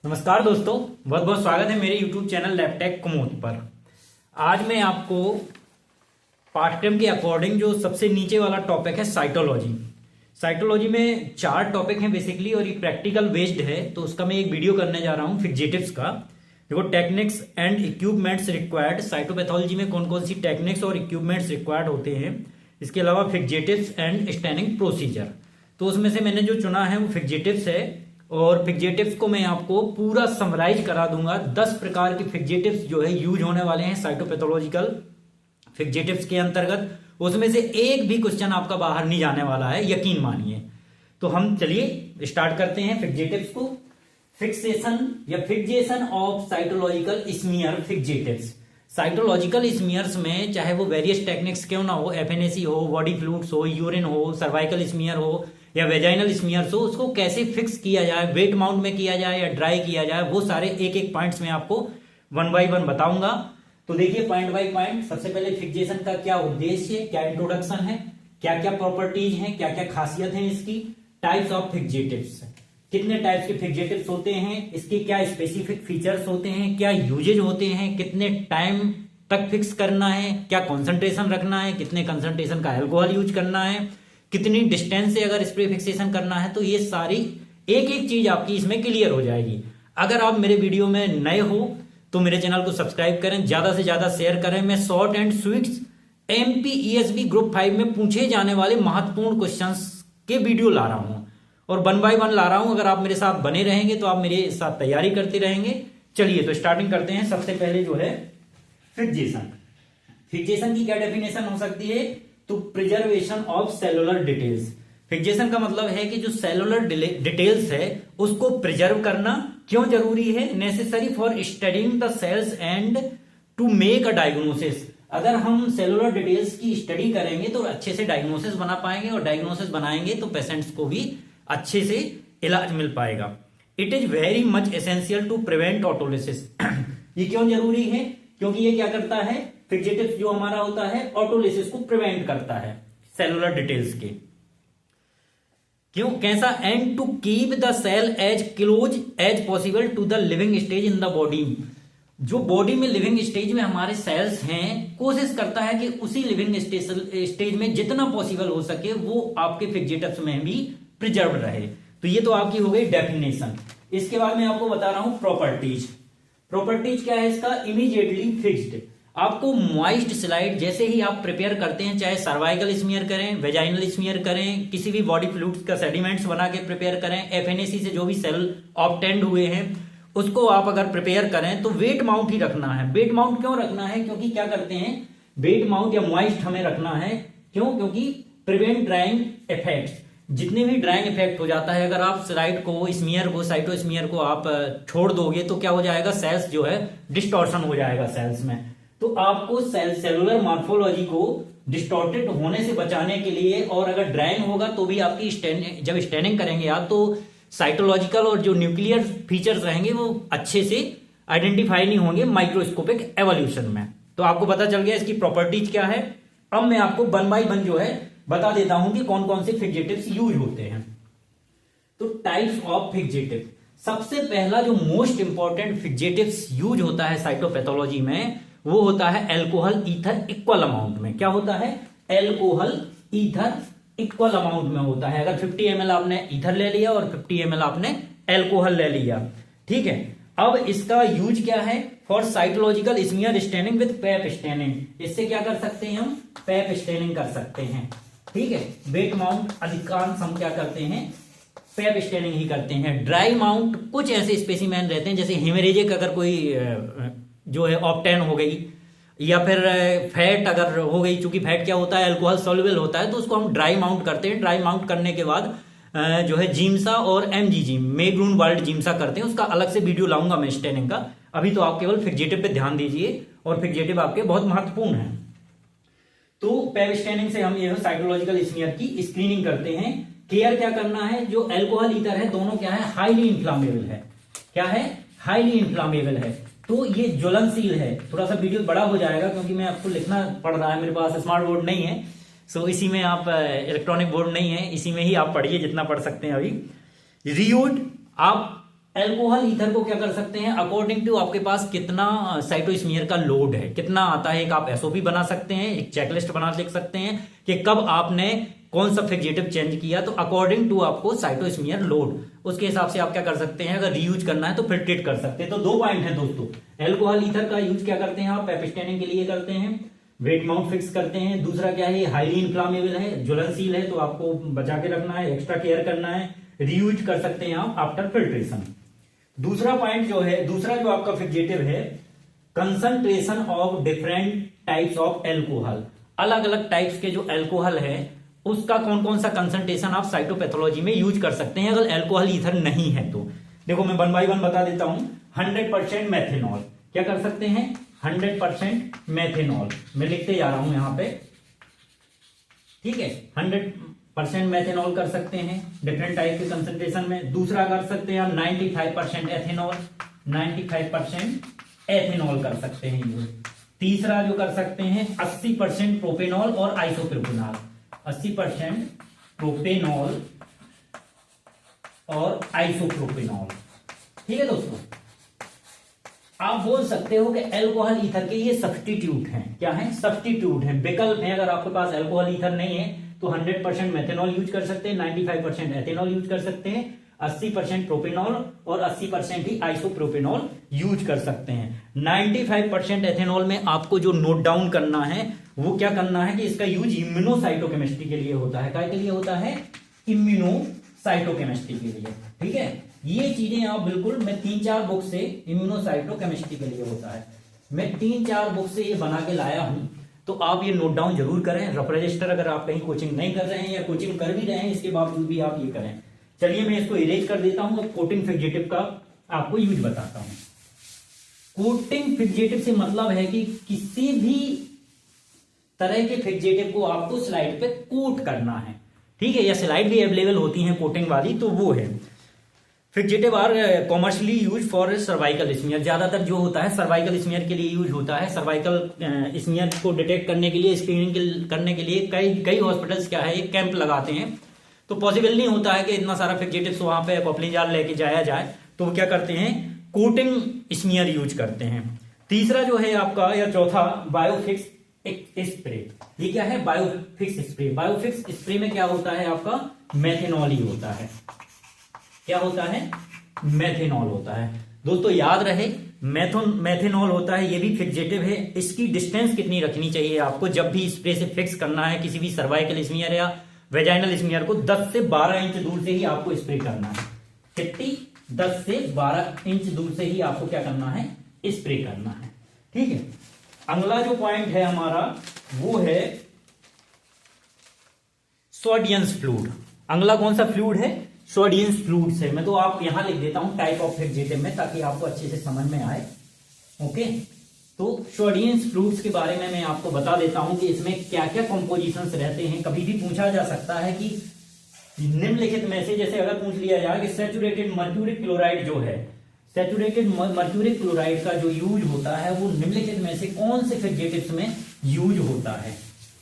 नमस्कार दोस्तों, बहुत बहुत स्वागत है मेरे YouTube चैनल लैपटेक कुमोद पर। आज मैं आपको पाठ्यक्रम के अकॉर्डिंग जो सबसे नीचे वाला टॉपिक है साइटोलॉजी। साइटोलॉजी में 4 टॉपिक हैं बेसिकली और ये प्रैक्टिकल बेस्ड है, तो उसका मैं एक वीडियो करने जा रहा हूँ फिक्जेटिव्स का। देखो, techniques and equipments required. Cytopathology में कौन कौन सी टेक्निक्स और इक्विपमेंट्स रिक्वायर्ड होते हैं, इसके अलावा फिक्जेटिव्स एंड स्टैनिंग प्रोसीजर। तो उसमें से मैंने जो चुना है वो फिक्जेटिव्स है और फिक्जेटिव्स को मैं आपको पूरा समराइज करा दूंगा। 10 प्रकार के फिक्जेटिव्स जो है यूज होने वाले हैं साइटोपैथोलॉजिकल फिक्जेटिव्स के अंतर्गत। उसमें से एक भी क्वेश्चन आपका बाहर नहीं जाने वाला है, यकीन मानिए। तो हम चलिए स्टार्ट करते हैं फिक्जेटिव्स को। फिक्सेशन या fixation of cytological smear fixatives. Cytological smears में चाहे वो वेरियस टेक्निक्स क्यों ना हो, एफएनएसी हो, बॉडी फ्लूइड्स हो, यूरिन हो, सर्वाइकल स्मीयर हो या वेजाइनल स्मीयर्स हो, उसको कैसे फिक्स किया जाए, वेट माउंट में किया जाए या ड्राई किया जाए, वो सारे एक एक पॉइंट्स में आपको 1 बाय 1 बताऊंगा। तो देखिए पॉइंट बाय पॉइंट। सबसे पहले फिक्सेशन का क्या उद्देश्य है, क्या इंट्रोडक्शन है, क्या क्या प्रॉपर्टीज हैं, क्या क्या खासियत है इसकी। टाइप्स ऑफ फिक्जेटिव्स, कितने टाइप्स के फिक्जेटिव्स होते हैं, इसके क्या स्पेसिफिक फीचर्स होते हैं, क्या यूजेज होते हैं, कितने टाइम तक फिक्स करना है, क्या कॉन्सेंट्रेशन रखना है, कितने कंसंट्रेशन का अल्कोहल यूज करना है, कितनी डिस्टेंस से अगर स्प्रे फिक्सेशन करना है। तो ये सारी एक एक चीज आपकी इसमें क्लियर हो जाएगी। अगर आप मेरे वीडियो में नए हो तो मेरे चैनल को सब्सक्राइब करें, ज्यादा से ज्यादा शेयर करें। मैं शॉर्ट एंड स्वीट्स एमपीईएसबी ग्रुप 5 में पूछे जाने वाले महत्वपूर्ण क्वेश्चंस के वीडियो ला रहा हूं और 1 बाय 1 ला रहा हूं। अगर आप मेरे साथ बने रहेंगे तो आप मेरे साथ तैयारी करते रहेंगे। चलिए तो स्टार्टिंग करते हैं। सबसे पहले जो है फिक्सेशन। फिक्सेशन की क्या डेफिनेशन हो सकती है, तो preservation of cellular details. Fixation का मतलब है कि जो सेलुलर डिटेल्स है उसको प्रिजर्व करना क्यों जरूरी है। Necessary for studying the cells and to make a diagnosis. अगर हम सेलुलर डिटेल्स की स्टडी करेंगे तो अच्छे से डायग्नोसिस बना पाएंगे और डायग्नोसिस बनाएंगे तो पेशेंट्स को भी अच्छे से इलाज मिल पाएगा। It is very much essential to prevent autolysis. ये क्यों जरूरी है, क्योंकि ये क्या करता है, फिक्जेटिव जो हमारा होता है ऑटोलिसिस को प्रिवेंट करता है सेलुलर डिटेल्स के। क्यों, कैसा, and to keep the cell as close as possible to the living stage in the body. जो बॉडी में लिविंग स्टेज में हमारे सेल्स हैं, कोशिश करता है कि उसी लिविंग स्टेज में जितना पॉसिबल हो सके वो आपके फिक्जेटिव्स में भी प्रिजर्व रहे। तो ये तो आपकी हो गई डेफिनेशन। इसके बाद मैं आपको बता रहा हूं प्रॉपर्टीज। प्रॉपर्टीज क्या है इसका, इमीडिएटली फिक्स्ड। आपको मॉइस्ट स्लाइड जैसे ही आप प्रिपेयर करते हैं, चाहे सर्वाइकल स्मीयर करें, वेजाइनल स्मीयर करें, किसी भी बॉडी फ्लूइड्स का सेडिमेंट्स बना के प्रिपेयर करें, एफएनएसी से जो भी सेल ऑब्टेंड हुए हैं उसको आप अगर प्रिपेयर करें तो वेट माउंट ही रखना है। वेट माउंट क्यों रखना है, क्योंकि क्या करते हैं, वेट माउंट या मॉइस्ट हमें रखना है। क्यों, क्योंकि प्रिवेंट ड्राइंग इफेक्ट्स। जितने भी ड्राइंग इफेक्ट हो जाता है, अगर आप स्लाइड को, स्मीयर को, साइटो स्मीयर को आप छोड़ दोगे तो क्या हो जाएगा, सेल्स जो है डिस्टॉर्शन हो जाएगा सेल्स में। तो आपको सेलुलर मॉर्फोलॉजी को डिस्टॉर्टेड होने से बचाने के लिए, और अगर ड्राइंग होगा तो भी आपकी जब स्टैनिंग करेंगे आप तो साइटोलॉजिकल और जो न्यूक्लियर फीचर्स रहेंगे वो अच्छे से आइडेंटिफाई नहीं होंगे माइक्रोस्कोपिक एवोल्यूशन में। तो आपको पता चल गया इसकी प्रॉपर्टीज क्या है। अब मैं आपको 1 बाय 1 जो है बता देता हूं कि कौन कौन से फिक्जेटिव्स यूज होते हैं। तो टाइप्स ऑफ फिक्जेटिव। सबसे पहला जो मोस्ट इंपॉर्टेंट फिक्जेटिव्स यूज होता है साइटोपैथोलॉजी में वो होता है एल्कोहल ईथर इक्वल अमाउंट में। क्या होता है, एल्कोहल ईथर इक्वल अमाउंट में होता है। अगर 50 ml आपने ईथर ले लिया और 50 ml आपने एल्कोहल ले लिया, ठीक है। अब इसका यूज क्या है, for cytological smear staining with pap staining. इससे क्या कर सकते हैं हम, पैप स्टैनिंग कर सकते हैं, ठीक है। वेट माउंट अधिकांश हम क्या करते हैं, पैप स्टैनिंग ही करते हैं। ड्राई माउंट कुछ ऐसे स्पेसिमेन रहते हैं, जैसे हेमरेजिक अगर कोई जो है ऑप्टेन हो गई या फिर फैट अगर हो गई, चूंकि फैट क्या होता है, अल्कोहल सॉल्युबल होता है, तो उसको हम ड्राई माउंट करते हैं। ड्राई माउंट करने के बाद जो है जिम्सा और एमजीजी मेग्रून वर्ल्ड जिम्सा करते हैं। उसका अलग से वीडियो लाऊंगा मैं स्टैनिंग का। अभी तो आप केवल फिक्जेटिव पे ध्यान दीजिए और फिक्जेटिव आपके बहुत महत्वपूर्ण है। तो पैप स्टैनिंग से हम ये साइटोलॉजिकल स्मीयर की स्क्रीनिंग करते हैं। केयर क्या करना है, जो अल्कोहल ईथर है दोनों क्या है, हाईली इन्फ्लामेबल है। क्या है, हाईली इन्फ्लामेबल है, तो ये ज्वलनशील है। थोड़ा सा वीडियो बड़ा हो जाएगा क्योंकि मैं आपको लिखना पड़ रहा है, मेरे पास स्मार्ट बोर्ड नहीं है, सो इसी में आप इलेक्ट्रॉनिक बोर्ड नहीं है, इसी में ही आप पढ़िए जितना पढ़ सकते हैं। अभी रियूड आप एल्कोहल ईथर को क्या कर सकते हैं, अकॉर्डिंग टू आपके पास कितना साइटोस्फीयर का लोड है, कितना आता है, एक आप एसओपी बना सकते हैं, एक चेकलिस्ट बना लिख सकते हैं कि कब आपने कौन सा फिक्सेटिव चेंज किया, तो अकॉर्डिंग टू आपको साइटोस्फीयर लोड उसके हिसाब से आप क्या कर सकते हैं, अगर रीयूज करना है तो फिर ट्रीट कर सकते हैं। तो 2 पॉइंट है दोस्तों, एल्कोहल ईथर का यूज क्या करते हैं आप एपिस्टेनिंग के लिए करते हैं, वेट माउंट फिक्स करते हैं। दूसरा क्या है, हाईली इन्फ्लामेबल है, ज्वलनशील है, तो आपको बचा के रखना है, एक्स्ट्रा केयर करना है, रीयूज कर सकते हैं आप आफ्टर फिल्ट्रेशन। दूसरा पॉइंट जो है, दूसरा जो आपका फिक्सेटिव है, concentration of different types of alcohol, अलग अलग टाइप्स के जो एल्कोहल है उसका कौन कौन सा कंसंट्रेशन आप साइटोपैथोलॉजी में यूज कर सकते हैं अगर एल्कोहल ईथर नहीं है तो। देखो मैं 1 बाय 1 बता देता हूं। 100% मेथेनॉल, क्या कर सकते हैं, 100% मेथेनॉल, मैं लिखते जा रहा हूं यहां पे, ठीक है। 100% मेथेनॉल कर सकते हैं डिफरेंट टाइप के कंसंट्रेशन में। दूसरा कर सकते हैं आप 95% एथेनॉल, 95% एथेनॉल कर सकते हैं यूज। तीसरा जो कर सकते हैं 80% प्रोपेनॉल और आइसोप्रोपेनॉल, 80% प्रोपेनॉल और आइसोप्रोपेनॉल, ठीक है दोस्तों। आप बोल सकते हो कि एल्कोहल ईथर के ये सब्स्टिट्यूट हैं, क्या है, सब्स्टिट्यूट हैं, विकल्प हैं। अगर आपके पास एल्कोहल ईथर नहीं है तो 100% मेथेनॉल यूज कर सकते हैं, 95% एथेनॉल यूज कर सकते हैं, 80% प्रोपेनॉल और 80% ही आइसोप्रोपेनॉल यूज कर सकते हैं। 95% एथेनॉल में आपको जो नोट डाउन करना है वो क्या करना है कि इसका यूज इम्यूनोसाइटोकेमिस्ट्री के लिए होता है। काय के लिए होता है, इम्यूनोसाइटोकेमिस्ट्री के लिए, ठीक है। ये चीजें आप बिल्कुल, मैं 3-4 बुक से, इम्यूनोसाइटोकेमिस्ट्री के लिए होता है, मैं 3-4 बुक से ये बना के लाया हूं, तो आप ये नोट डाउन जरूर करें। रफ रजिस्टर अगर आप कहीं कोचिंग नहीं कर रहे हैं या कोचिंग कर भी रहे हैं इसके बावजूद भी आप ये करें। चलिए मैं इसको इरेज कर देता हूं और कोटिंग फिक्सेटिव का आपको यूज बताता हूं। कोटिंग फिक्सेटिव से मतलब है कि किसी भी तरह के फिक्सेटिव को आपको स्लाइड पे कोट करना है, ठीक है, या स्लाइड भी अवेलेबल होती है कोटिंग वाली, तो वो है। Fixative are commercially use for cervical smear, ज्यादातर जो होता है सर्वाइकल स्मीयर के लिए यूज होता है। सर्वाइकल स्मीयर को डिटेक्ट करने के लिए, स्क्रीनिंग करने के लिए कई हॉस्पिटल्स क्या है, एक कैंप लगाते हैं। तो पॉसिबल नहीं होता है कि इतना सारा फिक्सेटिव्स वहां पे कॉपलिन जार लेके जाया जाए, तो वो क्या करते हैं, कोटिंग स्मीयर यूज करते हैं। तीसरा जो है आपका, या चौथा, बायोफिक्स स्प्रे। ये क्या है, बायोफिक्स स्प्रे। बायोफिक्स स्प्रे में क्या होता है आपका, मेथेनॉल ही होता है। क्या होता है, मेथेनॉल होता है। दोस्तों याद रहे, मेथेनॉल होता है, ये भी फिक्सेटिव है। इसकी डिस्टेंस कितनी रखनी चाहिए आपको, जब भी स्प्रे से फिक्स करना है किसी भी सर्वाइकल स्मीयर या वेजाइनल स्मीयर को, 10 से 12 इंच दूर से ही आपको स्प्रे करना है। कितनी, 10 से 12 इंच दूर से ही आपको क्या करना है, स्प्रे करना है, ठीक है। अगला जो पॉइंट है हमारा वो है सोडियंस फ्लूइड। अगला कौन सा फ्लूइड है, सोडियंस फ्लूइड है। मैं तो आप यहां लिख देता हूं टाइप ऑफ फिक्सेटिव में, ताकि आपको अच्छे से समझ में आए, ओके। तो सोडियंस फ्लूइड्स के बारे में मैं आपको बता देता हूं कि इसमें क्या क्या कॉम्पोजिशंस रहते हैं। कभी भी पूछा जा सकता है कि निम्नलिखित में से, जैसे अगर पूछ लिया जाए कि सैचुरेटेड मर्क्यूरिक क्लोराइड जो है, सैचुरेटेड मर्क्यूरिक क्लोराइड का जो यूज होता है वो निम्नलिखित में से कौन से फिक्सेटिव्स में यूज होता है,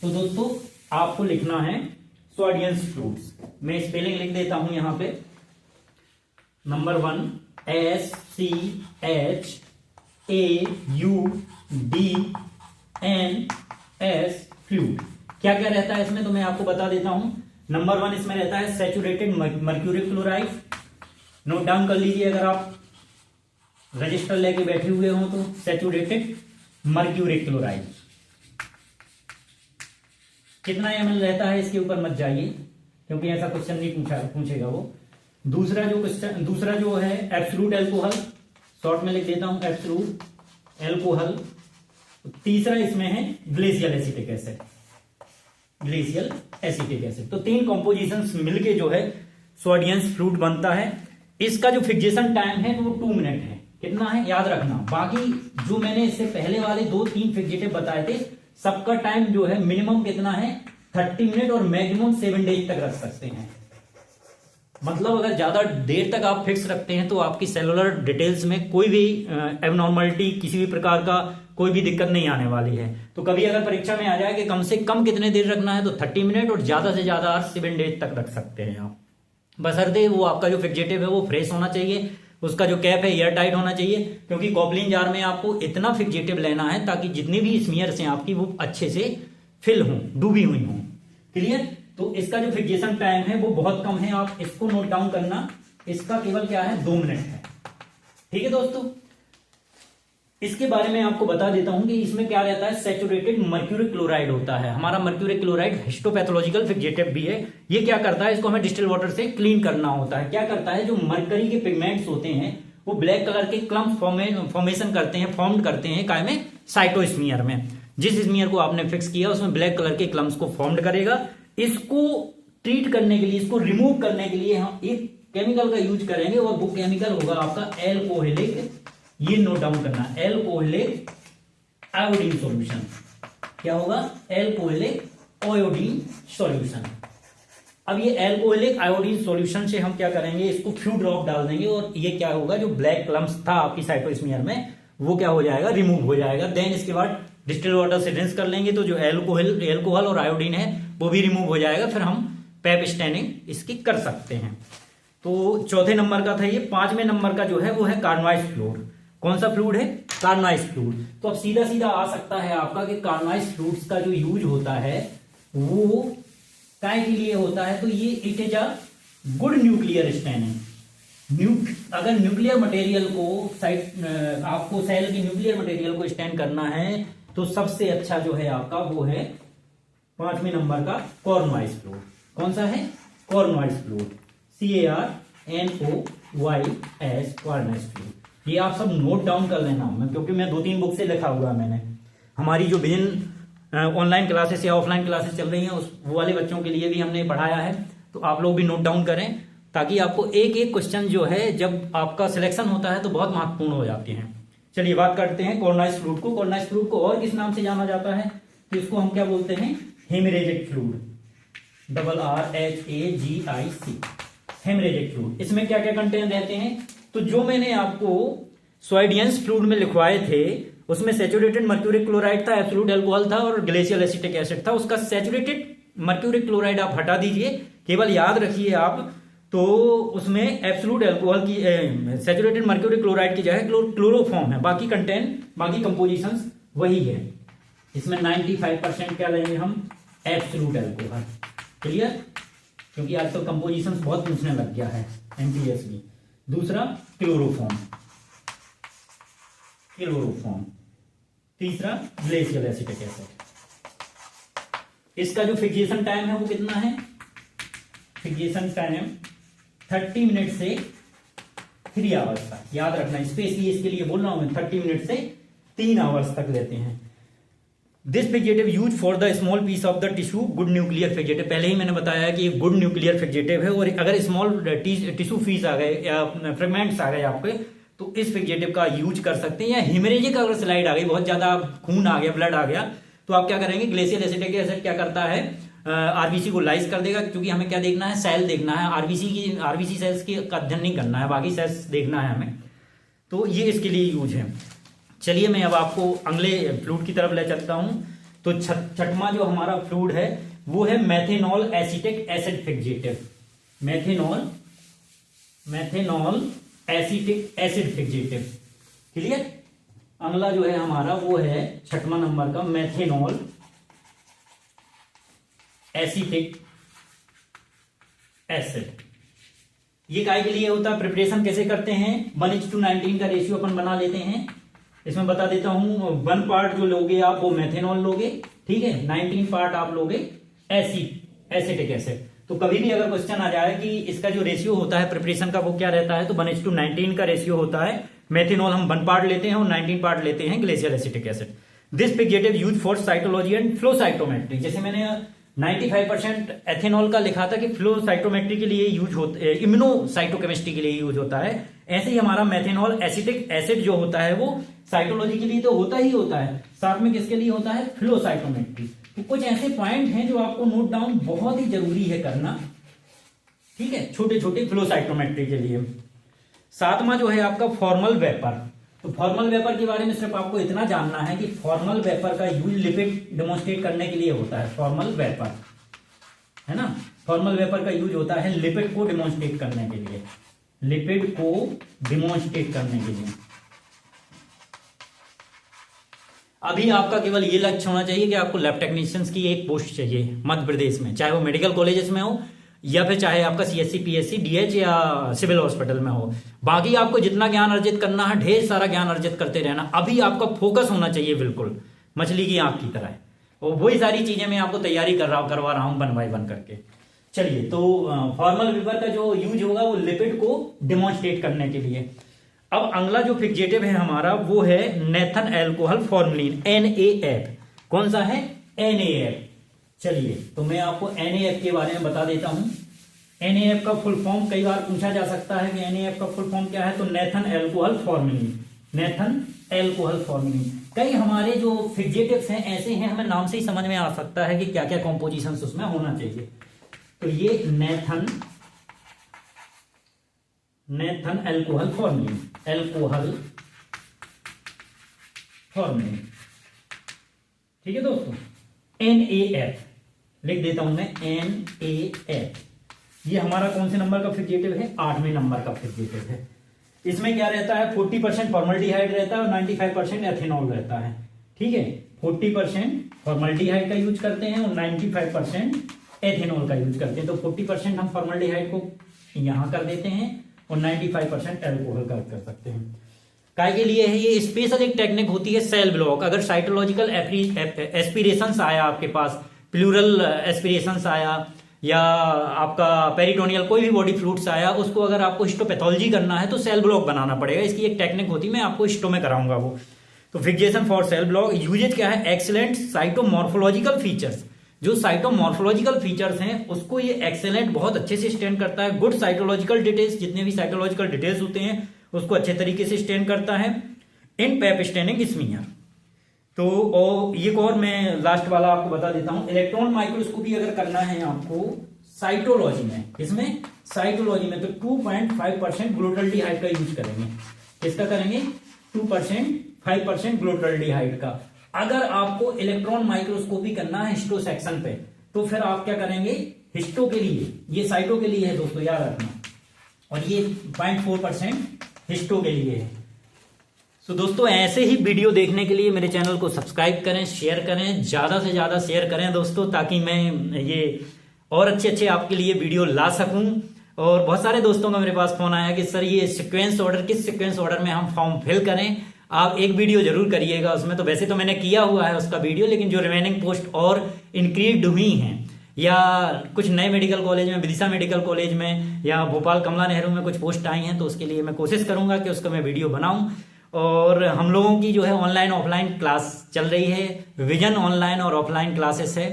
तो दोस्तों आपको लिखना है सोडियंस फ्लूइड्स। मैं स्पेलिंग लिख देता हूं यहां पे। Number 1 SCHAUDNS fluid. क्या क्या रहता है इसमें, तो मैं आपको बता देता हूं। नंबर 1 इसमें रहता है saturated mercuric chloride. Note down कर लीजिए अगर आप रजिस्टर लेके बैठे हुए हो तो, सैचुरेटेड मर्क्यूरिक क्लोराइड। कितना ml रहता है इसके ऊपर मत जाइए, क्योंकि ऐसा क्वेश्चन नहीं पूछेगा वो। दूसरा जो है एब्सोल्यूट एल्कोहल, शॉर्ट में लिख देता हूं एब्सोल्यूट एल्कोहल। तीसरा इसमें है glacial acetic acid, glacial acetic acid. तो 3 कॉम्पोजिशंस मिलके जो है सोडियंस फ्लूइड बनता है। इसका जो फिक्सेशन टाइम है वो 2 मिनट है। कितना है याद रखना। बाकी जो मैंने इससे पहले वाले 2-3 फिक्सेटिव बताए थे, सबका टाइम जो है मिनिमम कितना है, 30 मिनट और मैक्सिमम 7 डेज तक रख सकते हैं। मतलब अगर ज्यादा देर तक आप फिक्स रखते हैं तो आपकी सेलुलर डिटेल्स में कोई भी एबनॉर्मलिटी, किसी भी प्रकार का कोई भी दिक्कत नहीं आने वाली है। तो कभी अगर परीक्षा में आ जाए कि कम से कम कितने देर रखना है, तो 30 मिनट और ज्यादा से ज्यादा 7 डेज तक रख सकते हैं आप, बशर्ते वो आपका जो फिक्सेटिव है वो फ्रेश होना चाहिए। उसका जो कैप है एयर टाइट होना चाहिए, क्योंकि कॉपलिन जार में आपको इतना फिक्जेटिव लेना है ताकि जितनी भी स्मीयर्स हैं आपकी वो अच्छे से फिल हों, डूबी हुई हों। क्लियर? तो इसका जो फिक्सेशन टाइम है वो बहुत कम है, आप इसको नोट डाउन करना। इसका केवल क्या है, 2 मिनट है। ठीक है दोस्तों, इसके बारे में आपको बता देता हूं कि इसमें क्या रहता है, सैचुरेटेड मर्क्यूरी क्लोराइड होता है। हमारा मर्क्यूरी क्लोराइड हिस्टोपैथोलॉजिकल फिक्जेटिव भी है। ये क्या करता है, इसको हमें डिस्टिल वाटर से क्लीन करना होता है। क्या करता है, जो मरकरी के पिगमेंट्स होते हैं वो ब्लैक कलर के क्लम्प फॉर्मेशन करते हैं, फॉर्म करते हैं काय में, साइटोस्मीयर में। जिस स्मीयर को आपने फिक्स किया उसमें ब्लैक कलर के क्लम्प्स को फॉर्म करेगा। इसको ट्रीट करने के लिए, इसको रिमूव करने के लिए हम एक केमिकल का यूज करेंगे और वो केमिकल होगा आपका एल्कोहलिक, ये नोट डाउन करना, एल्कोहलिक आयोडीन सॉल्यूशन। क्या होगा, एल्कोहलिक आयोडीन सॉल्यूशन। अब ये एल्कोहलिक आयोडीन सॉल्यूशन से हम क्या करेंगे, इसको फ्यू ड्रॉप डाल देंगे और ये क्या होगा, जो ब्लैक क्लम्प्स था आपकी साइटोस्मीयर में वो क्या हो जाएगा, रिमूव हो जाएगा। देन इसके बाद डिस्टिल वाटर से रिंस कर लेंगे तो जो एल्कोहल और आयोडीन है वो भी रिमूव हो जाएगा। फिर हम पैप स्टैनिंग इसकी कर सकते हैं। तो चौथे नंबर का था ये। 5वें नंबर का जो है वो है कार्नवाइज फ्लूइड। कौन सा फ्लूइड है, कार्नवाइज फ्लूइड। तो अब सीधा सीधा आ सकता है आपका कि कार्नवाइज फ्लूइड्स का जो यूज होता है वो काय के लिए होता है, तो ये it is a good nuclear staining. अगर न्यूक्लियर मटेरियल को आपको सेल की न्यूक्लियर मटेरियल को स्टैन करना है तो सबसे अच्छा जो है आपका वो है 5वें नंबर का कॉर्नवाइज फ्लूइड। कौन सा है, कॉर्नवाइज फ्लूइड, CARNOYS, कॉर्नवाइज फ्लूइड। ये आप सब नोट डाउन कर लेना, क्योंकि मैं 2-3 बुक से लिखा हुआ मैंने। हमारी जो विभिन्न ऑनलाइन क्लासेस या ऑफलाइन क्लासेस चल रही हैं वो वाले बच्चों के लिए भी हमने पढ़ाया है, तो आप लोग भी नोट डाउन करें ताकि आपको एक एक क्वेश्चन जो है जब आपका सिलेक्शन होता है तो बहुत महत्वपूर्ण हो जाते हैं। चलिए बात करते हैं कॉर्नवाइज फ्लूइड को। कॉर्नवाइज फ्लूइड को और किस नाम से जाना जाता है, तो इसको हम क्या बोलते हैं, haemorrhagic fluid, RRHAGIC, haemorrhagic fluid. इसमें क्या क्या कंटेंट रहते हैं, तो जो मैंने आपको सोडियंस फ्लूइड में लिखवाए थे उसमें सैचुरेटेड मर्क्यूरी क्लोराइड था, एब्सोल्यूट अल्कोहल था और ग्लेशियल एसिटिक एसिड था। उसका सैचुरेटेड मर्क्यूरी क्लोराइड आप हटा दीजिए, केवल याद रखिए आप, तो उसमें एब्सोल्यूट अल्कोहल की सैचुरेटेड मर्क्यूरी क्लोराइड की जगह क्लोरोफॉर्म है। बाकी कंटेंट, बाकी कंपोजिशंस वही है। इसमें 95% क्या लेंगे हम, एब्सोल्यूट अल्कोहल। क्लियर? क्योंकि आजकल कंपोजिशंस बहुत पूछने लग गया है MPS भी। दूसरा क्लोरोफॉर्म, तीसरा ग्लेशियल एसिटिक एसिड। इसका जो फिक्सेशन टाइम है वो कितना है, फिक्सेशन टाइम 30 मिनट से 3 आवर्स तक। याद रखना, स्पेशली इसके लिए बोल रहा हूं मैं, 30 मिनट से 3 आवर्स तक लेते हैं। This fixative use for the small piece of the tissue, good nuclear fixative. पहले ही मैंने बताया कि गुड न्यूक्लियर फिक्जेटिव है, और अगर स्मॉल टिश्यू पीस आ गए या फ्रेगमेंट्स आ गए आपके तो इस फिक्जेटिव का यूज कर सकते हैं। या हिमरेजिक अगर स्लाइड आ गई, बहुत ज्यादा खून आ गया, ब्लड आ गया, तो आप क्या करेंगे, ग्लेशियल एसिटिक एसिड क्या करता है, आरबीसी को लाइज कर देगा। क्योंकि हमें क्या देखना है, सेल देखना है, आरबीसी सेल्स की अध्ययन नहीं करना है, बाकी सेल्स देखना है हमें, तो ये इसके लिए यूज है। चलिए मैं अब आपको अगले फ्लूइड की तरफ ले चलता हूं। तो छठवां जो हमारा फ्लूइड है वो है methanol acetic acid fixative. Methanol acetic acid fixative. Clear? अगला जो है हमारा वो है 6वां नंबर का मेथेनॉल एसिटिक एसिड। ये काय के लिए होता है, प्रिपरेशन कैसे करते हैं, 1:19 का रेशियो अपन बना लेते हैं। इसमें बता देता हूं, 1 पार्ट जो लोगे आप वो मेथेनॉल लोगे, ठीक है, 19 पार्ट आप लोगे एसिटिक एसिड। तो कभी भी अगर क्वेश्चन आ जाए कि इसका जो रेशियो होता है प्रिपरेशन का वो क्या रहता है, तो 1:19 का रेशियो होता है। मेथेनॉल हम 1 पार्ट लेते हैं और 19 पार्ट लेते हैं glacial acetic acid. This fixative use for cytology and flow cytometry. जैसे मैंने 95% एथेनॉल का लिखा था कि फ्लो साइटोमेट्री के लिए यूज होता है, इम्यूनोसाइटोकेमिस्ट्री के लिए यूज होता है। ऐसे ही हमारा मेथेनॉल एसिटिक एसिड जो होता है वो साइटोलॉजी के लिए तो होता ही होता है, साथ में किसके लिए होता है, फ्लो साइटोमेट्री। तो कुछ ऐसे पॉइंट हैं जो आपको नोट डाउन बहुत ही जरूरी है करना, ठीक है, छोटे छोटे फ्लो साइटोमेट्री के लिए। 7वां जो है आपका फॉर्मल वेपर। तो फॉर्मल वेपर के बारे में सिर्फ आपको इतना जानना है कि फॉर्मल वेपर का यूज लिपिड डेमोन्स्ट्रेट करने के लिए होता है। फॉर्मल वेपर है ना, फॉर्मल वेपर का यूज होता है लिपिड को डेमोन्स्ट्रेट करने के लिए। लिपिड को डिमॉन्स्ट्रेट करने के लिए। अभी आपका केवल ये लक्ष्य होना चाहिए कि आपको लैब टेक्नीशियंस की एक पोस्ट चाहिए मध्य प्रदेश में, चाहे वो मेडिकल कॉलेजेस में हो या फिर चाहे आपका सीएससी पीएससी डीएच या सिविल हॉस्पिटल में हो। बाकी आपको जितना ज्ञान अर्जित करना है, ढेर सारा ज्ञान अर्जित करते रहना। अभी आपका फोकस होना चाहिए बिल्कुल मछली की आंख की तरह, और वही सारी चीजें मैं आपको तैयारी करवा रहा हूं 1 बाय 1 करके। चलिए, तो फॉर्मल वीवर का जो यूज होगा वो लिपिड को डिमॉन्स्ट्रेट करने के लिए। अब अगला जो फिक्सेटिव है हमारा वो है नेथन एल्कोहल फॉर्मलिन, NaF। कौन सा है? NaF। चलिए, तो मैं आपको NaF के बारे में बता देता हूं। NaF का फुल फॉर्म कई बार पूछा जा सकता है कि NaF का फुल फॉर्म क्या है, तो Nathan alcohol formalin, Nathan alcohol formalin. कई हमारे जो फिक्सेटिव्स हैं ऐसे हैं, हमें नाम से ही समझ में आ सकता है कि क्या क्या कॉम्पोजिशन उसमें होना चाहिए। तो ये Nathan alcohol formalin, alcohol formalin, ठीक है दोस्तों। NaF लिख देता हूं मैं, NaF। ये हमारा कौन से नंबर का फिक्सेटिव है? 8वें नंबर का फिक्सेटिव है। इसमें क्या रहता है? 40% फॉर्मल्डिहाइड रहता है और 95% एथेनॉल रहता है, ठीक है। 40% फॉर्मल्डिहाइड का यूज करते हैं और 95% एथेनॉल का यूज करते हैं। तो 40% हम फॉर्मल्डिहाइड को यहां कर देते हैं और 95% एल्कोहल का कर सकते हैं। काय के लिए है ये? स्पेशल एक टेक्निक होती है सेल ब्लॉक। अगर साइटोलॉजिकल एस्पिरेशंस आया आपके पास, प्लूरल एस्पिरेशंस आया या आपका पेरिटोनियल कोई भी बॉडी फ्लूइड्स आया, उसको अगर आपको हिस्टोपैथोलॉजी करना है तो सेल ब्लॉक बनाना पड़ेगा। इसकी एक टेक्निक होती है, मैं आपको हिस्टो में कराऊंगा वो। तो fixation for cell block uses क्या है? Excellent cytomorphological features. जो साइटोमॉर्फोलॉजिकल फीचर्स हैं उसको ये एक्सेलेंट बहुत अच्छे से स्टैंड करता है। गुड साइटोलॉजिकल डिटेल्स, जितने भी साइटोलॉजिकल डिटेल्स होते हैं उसको अच्छे तरीके से स्टैंड करता है। इन पेप स्टैंडिंग स्मीयर। तो और एक और मैं लास्ट वाला आपको बता देता हूं, इलेक्ट्रॉन माइक्रोस्कोपी अगर करना है आपको साइटोलॉजी में, इसमें साइटोलॉजी में, तो 2.5% ग्लूटाल्डिहाइड का यूज करेंगे। किसका करेंगे? 2.5% ग्लूटाल्डिहाइड का। अगर आपको इलेक्ट्रॉन माइक्रोस्कोपी करना है हिस्टो सेक्शन पे, तो फिर आप क्या करेंगे? हिस्टो के लिए, ये साइटो के लिए है दोस्तों, याद रखना, और ये 0.4% हिस्टो के लिए है। तो दोस्तों, ऐसे ही वीडियो देखने के लिए मेरे चैनल को सब्सक्राइब करें, शेयर करें, ज्यादा से ज्यादा शेयर करें दोस्तों, ताकि मैं ये और अच्छे अच्छे आपके लिए वीडियो ला सकूं। और बहुत सारे दोस्तों का मेरे पास फोन आया कि सर ये सीक्वेंस ऑर्डर, किस सीक्वेंस ऑर्डर में हम फॉर्म फिल करें, आप एक वीडियो जरूर करिएगा उसमें। तो वैसे तो मैंने किया हुआ है उसका वीडियो, लेकिन जो रिमेनिंग पोस्ट और इंक्रीज हुई हैं या कुछ नए मेडिकल कॉलेज में, विदिशा मेडिकल कॉलेज में या भोपाल कमला नेहरू में कुछ पोस्ट आई हैं, तो उसके लिए मैं कोशिश करूंगा कि उसका मैं वीडियो बनाऊं। और हम लोगों की जो है ऑनलाइन ऑफलाइन क्लास चल रही है, विजन ऑनलाइन और ऑफलाइन क्लासेस है,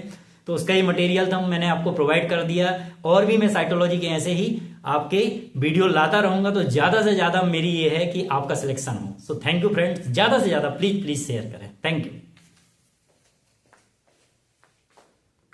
तो उसका ये मटेरियल तो मैंने आपको प्रोवाइड कर दिया। और भी मैं साइटोलॉजी के ऐसे ही आपके वीडियो लाता रहूंगा, तो ज्यादा से ज्यादा मेरी ये है कि आपका सिलेक्शन हो। सो थैंक यू फ्रेंड्स, ज्यादा से ज्यादा प्लीज शेयर करें। Thank you.